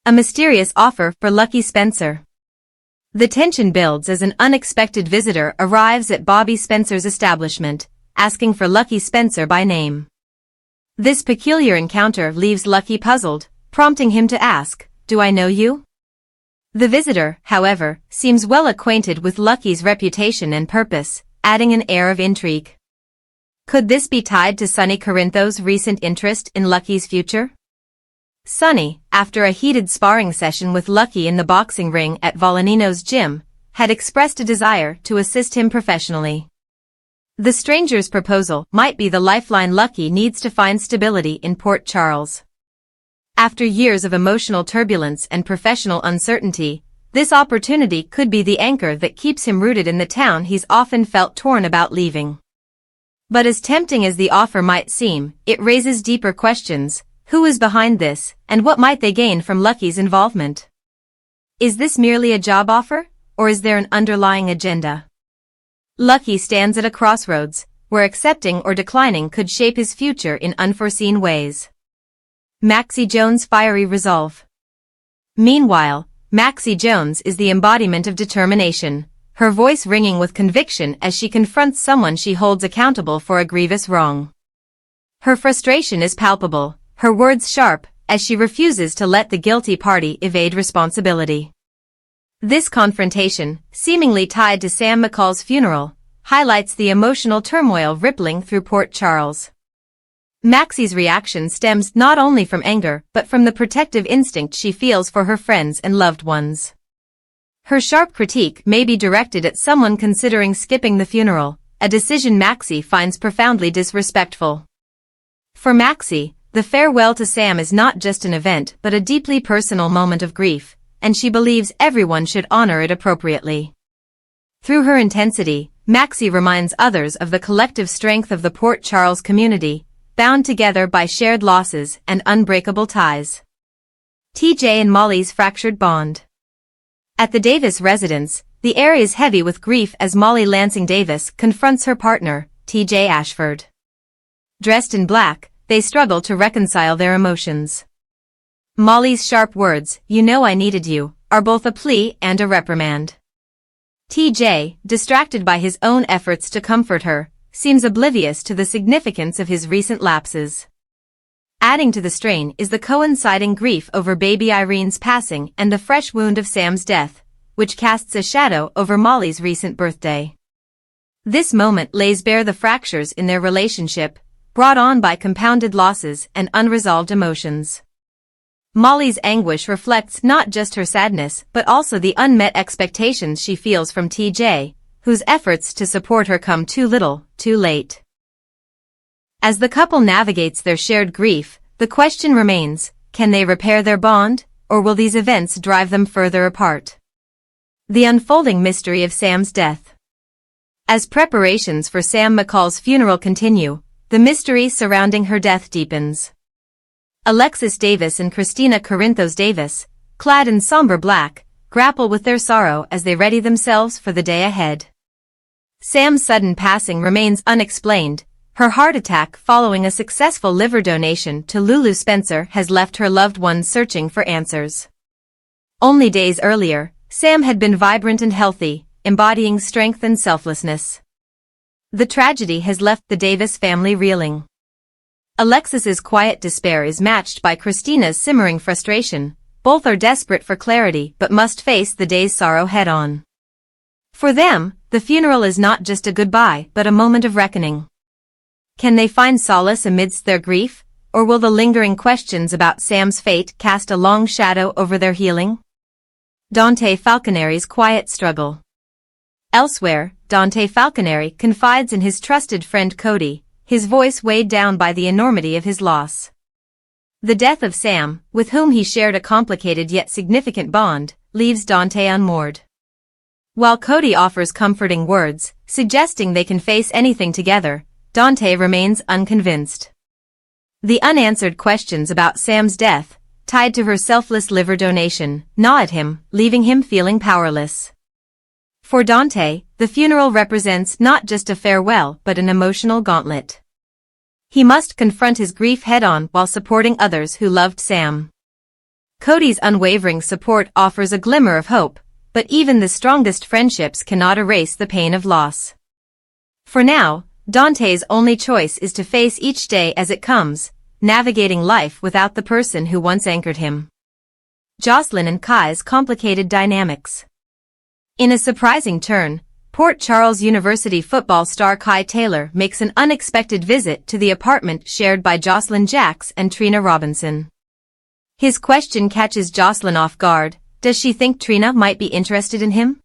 A mysterious offer for Lucky Spencer. The tension builds as an unexpected visitor arrives at Bobby Spencer's establishment, asking for Lucky Spencer by name. This peculiar encounter leaves Lucky puzzled, prompting him to ask, "Do I know you?" The visitor, however, seems well acquainted with Lucky's reputation and purpose, adding an air of intrigue. Could this be tied to Sonny Corinthos' recent interest in Lucky's future? Sonny, after a heated sparring session with Lucky in the boxing ring at Volanino's gym, had expressed a desire to assist him professionally. The stranger's proposal might be the lifeline Lucky needs to find stability in Port Charles. After years of emotional turbulence and professional uncertainty, this opportunity could be the anchor that keeps him rooted in the town he's often felt torn about leaving. But as tempting as the offer might seem, it raises deeper questions. Who is behind this, and what might they gain from Lucky's involvement? Is this merely a job offer, or is there an underlying agenda? Lucky stands at a crossroads, where accepting or declining could shape his future in unforeseen ways. Maxie Jones' fiery resolve. Meanwhile, Maxie Jones is the embodiment of determination, her voice ringing with conviction as she confronts someone she holds accountable for a grievous wrong. Her frustration is palpable, her words sharp, as she refuses to let the guilty party evade responsibility. This confrontation, seemingly tied to Sam McCall's funeral, highlights the emotional turmoil rippling through Port Charles. Maxie's reaction stems not only from anger but from the protective instinct she feels for her friends and loved ones. Her sharp critique may be directed at someone considering skipping the funeral, a decision Maxie finds profoundly disrespectful. For Maxie, the farewell to Sam is not just an event but a deeply personal moment of grief, and she believes everyone should honor it appropriately. Through her intensity, Maxie reminds others of the collective strength of the Port Charles community, bound together by shared losses and unbreakable ties. TJ and Molly's fractured bond. At the Davis residence, the air is heavy with grief as Molly Lansing Davis confronts her partner, TJ Ashford. Dressed in black, they struggle to reconcile their emotions. Molly's sharp words, "You know I needed you," are both a plea and a reprimand. TJ, distracted by his own efforts to comfort her, seems oblivious to the significance of his recent lapses. Adding to the strain is the coinciding grief over baby Irene's passing and the fresh wound of Sam's death, which casts a shadow over Molly's recent birthday. This moment lays bare the fractures in their relationship, brought on by compounded losses and unresolved emotions. Molly's anguish reflects not just her sadness but also the unmet expectations she feels from TJ, whose efforts to support her come too little, too late. As the couple navigates their shared grief, the question remains, can they repair their bond, or will these events drive them further apart? The unfolding mystery of Sam's death. As preparations for Sam McCall's funeral continue, the mystery surrounding her death deepens. Alexis Davis and Christina Corinthos Davis, clad in somber black, grapple with their sorrow as they ready themselves for the day ahead. Sam's sudden passing remains unexplained. Her heart attack following a successful liver donation to Lulu Spencer has left her loved ones searching for answers. Only days earlier, Sam had been vibrant and healthy, embodying strength and selflessness. The tragedy has left the Davis family reeling. Alexis's quiet despair is matched by Christina's simmering frustration. Both are desperate for clarity but must face the day's sorrow head-on. For them, the funeral is not just a goodbye but a moment of reckoning. Can they find solace amidst their grief, or will the lingering questions about Sam's fate cast a long shadow over their healing? Dante Falconeri's quiet struggle. Elsewhere, Dante Falconeri confides in his trusted friend Cody, his voice weighed down by the enormity of his loss. The death of Sam, with whom he shared a complicated yet significant bond, leaves Dante unmoored. While Cody offers comforting words, suggesting they can face anything together, Dante remains unconvinced. The unanswered questions about Sam's death, tied to her selfless liver donation, gnaw at him, leaving him feeling powerless. For Dante, the funeral represents not just a farewell but an emotional gauntlet. He must confront his grief head-on while supporting others who loved Sam. Cody's unwavering support offers a glimmer of hope, but even the strongest friendships cannot erase the pain of loss. For now, Dante's only choice is to face each day as it comes, navigating life without the person who once anchored him. Joselyn and Kai's complicated dynamics. In a surprising turn, Port Charles University football star Kai Taylor makes an unexpected visit to the apartment shared by Jocelyn Jacks and Trina Robinson. His question catches Jocelyn off guard. Does she think Trina might be interested in him?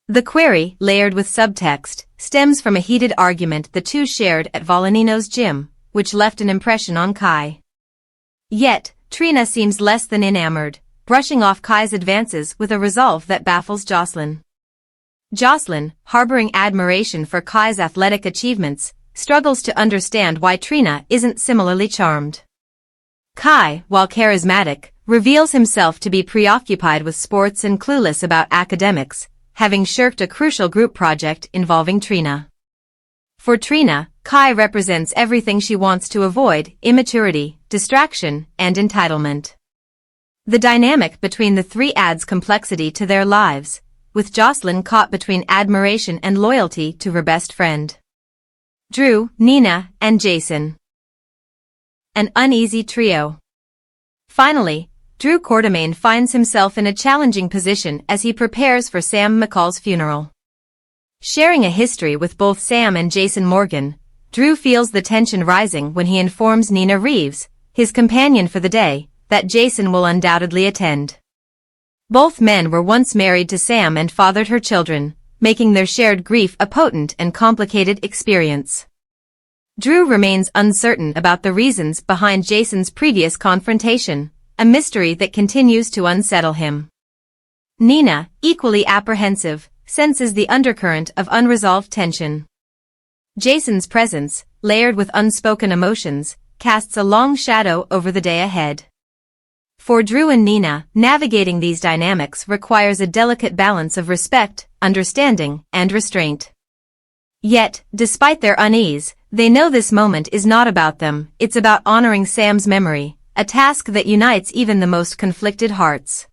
The query, layered with subtext, stems from a heated argument the two shared at Volanino's gym, which left an impression on Kai. Yet, Trina seems less than enamored, brushing off Kai's advances with a resolve that baffles Jocelyn. Jocelyn, harboring admiration for Kai's athletic achievements, struggles to understand why Trina isn't similarly charmed. Kai, while charismatic, reveals himself to be preoccupied with sports and clueless about academics, having shirked a crucial group project involving Trina. For Trina, Kai represents everything she wants to avoid: immaturity, distraction, and entitlement. The dynamic between the three adds complexity to their lives, with Jocelyn caught between admiration and loyalty to her best friend. Drew, Nina, and Jason. An uneasy trio. Finally, Drew Quartermain finds himself in a challenging position as he prepares for Sam McCall's funeral. Sharing a history with both Sam and Jason Morgan, Drew feels the tension rising when he informs Nina Reeves, his companion for the day, that Jason will undoubtedly attend. Both men were once married to Sam and fathered her children, making their shared grief a potent and complicated experience. Drew remains uncertain about the reasons behind Jason's previous confrontation, a mystery that continues to unsettle him. Nina, equally apprehensive, senses the undercurrent of unresolved tension. Jason's presence, layered with unspoken emotions, casts a long shadow over the day ahead. For Drew and Nina, navigating these dynamics requires a delicate balance of respect, understanding, and restraint. Yet, despite their unease, they know this moment is not about them, it's about honoring Sam's memory, a task that unites even the most conflicted hearts.